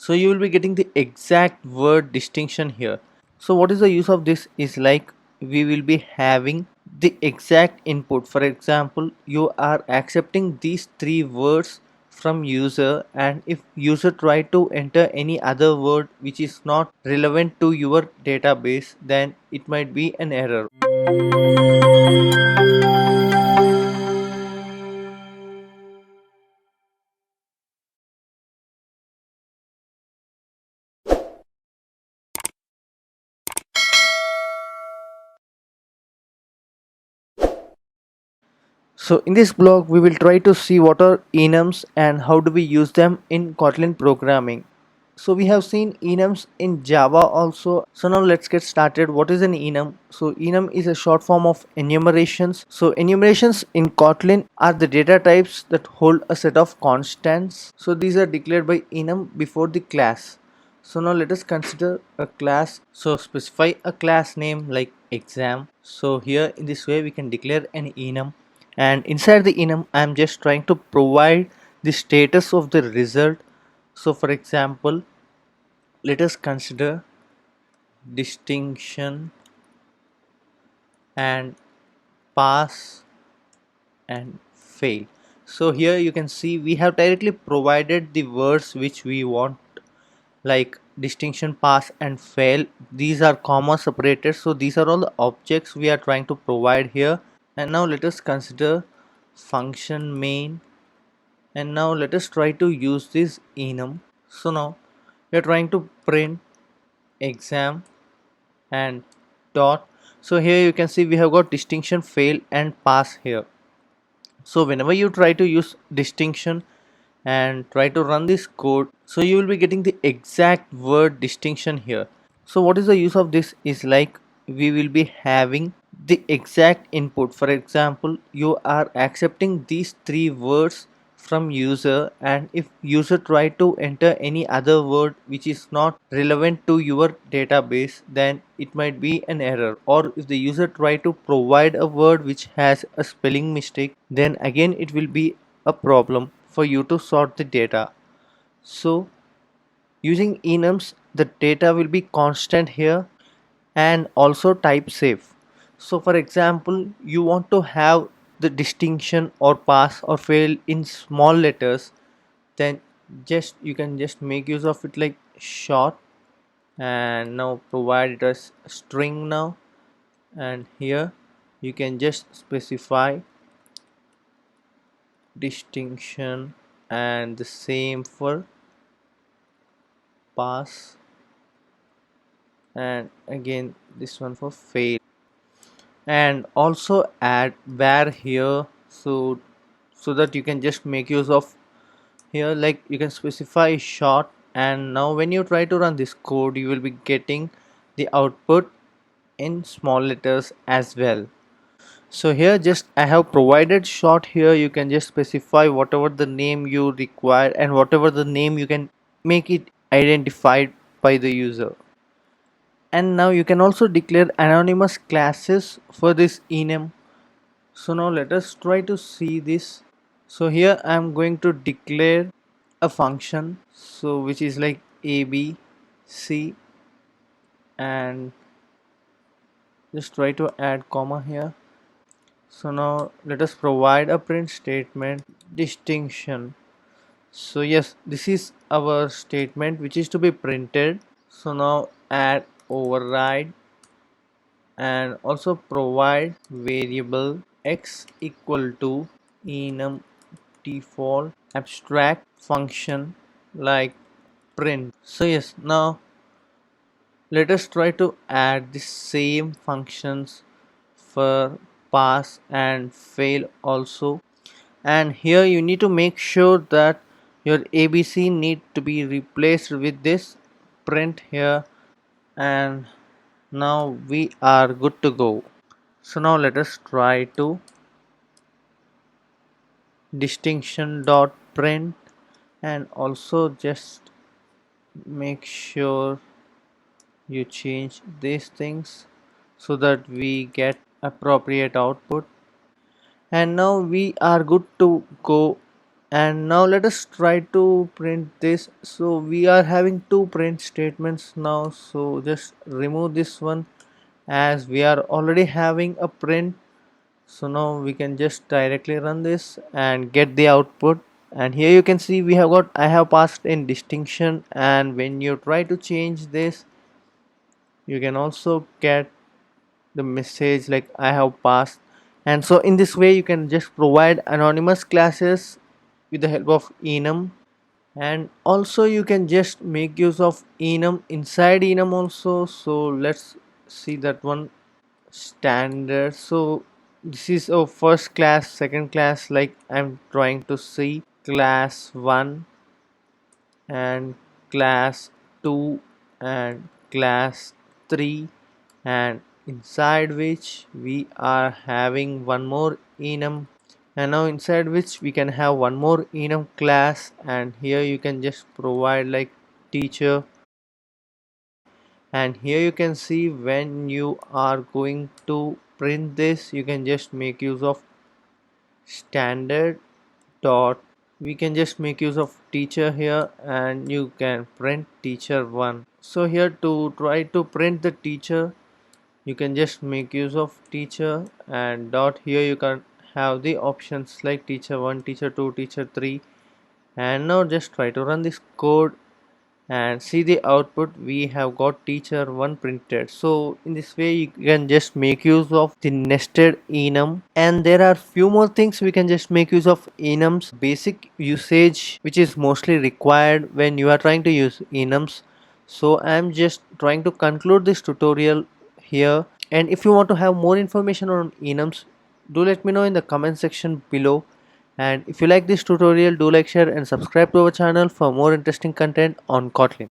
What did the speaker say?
So you will be getting the exact word distinction here. So what is the use of this is like we will be having the exact input. For example, you are accepting these three words from user, and if user try to enter any other word which is not relevant to your database, then it might be an error. So in this blog, we will try to see what are enums and how do we use them in Kotlin programming. So we have seen enums in Java also. So now let's get started. What is an enum? So enum is a short form of enumerations. So enumerations in Kotlin are the data types that hold a set of constants. So these are declared by enum before the class. So now let us consider a class. So specify a class name like exam. So here in this way we can declare an enum, and inside the enum I am just trying to provide the status of the result. So for example, let us consider distinction and pass and fail. So here you can see we have directly provided the words which we want, like distinction, pass and fail. These are comma separated, so these are all the objects we are trying to provide here. And now let us consider function main, and now let us try to use this enum. So now we are trying to print exam and dot. So here you can see we have got distinction, fail and pass here. So whenever you try to use distinction and try to run this code, so you will be getting the exact word distinction here. So what is the use of this is like we will be having the exact input. For example, you are accepting these three words from user, and if user try to enter any other word which is not relevant to your database, then it might be an error. Or if the user try to provide a word which has a spelling mistake, then again it will be a problem for you to sort the data. So using enums, the data will be constant here and also type safe. So for example, you want to have the distinction or pass or fail in small letters, then just you can just make use of it like short, and now provide it as string now, and here you can just specify distinction and the same for pass, and again this one for fail, and also add where here. So that you can just make use of here, like you can specify short, and now when you try to run this code you will be getting the output in small letters as well. So here just I have provided short. Here you can just specify whatever the name you require and whatever the name you can make it identified by the user. And now you can also declare anonymous classes for this enum. So now let us try to see this. So here I am going to declare a function, so which is like ABC, and just try to add comma here. So now let us provide a print statement distinction. So yes, this is our statement which is to be printed. So now add override and also provide variable x equal to enum default abstract function like print. So yes, now let us try to add the same functions for pass and fail also. And here you need to make sure that your ABC need to be replaced with this print here, and now we are good to go. So now let us try to distinction dot print, and also just make sure you change these things so that we get appropriate output. And now we are good to go And now let us try to print this. So we are having two print statements now, so just remove this one as we are already having a print. So now we can just directly run this and get the output. And here you can see we have got, I have passed in distinction, and when you try to change this you can also get the message like I have passed. And so in this way you can just provide anonymous classes with the help of enum. And also you can just make use of enum inside enum also. So let's see that one. Standard. So this is a first class, second class, like I'm trying to see class 1 and class 2 and class 3, and inside which we are having one more enum. And now inside which we can have one more enum class, and here you can just provide like teacher. And here you can see when you are going to print this you can just make use of standard dot. We can just make use of teacher here, and you can print teacher 1. So here to try to print the teacher you can just make use of teacher and dot. Here you can have the options like teacher 1, teacher 2, teacher 3. And now just try to run this code and see the output. We have got teacher 1 printed. So in this way you can just make use of the nested enum. And there are few more things we can just make use of enums, basic usage which is mostly required when you are trying to use enums. So I am just trying to conclude this tutorial here. And if you want to have more information on enums, do let me know in the comment section below. And if you like this tutorial, do like, share and subscribe to our channel for more interesting content on Kotlin.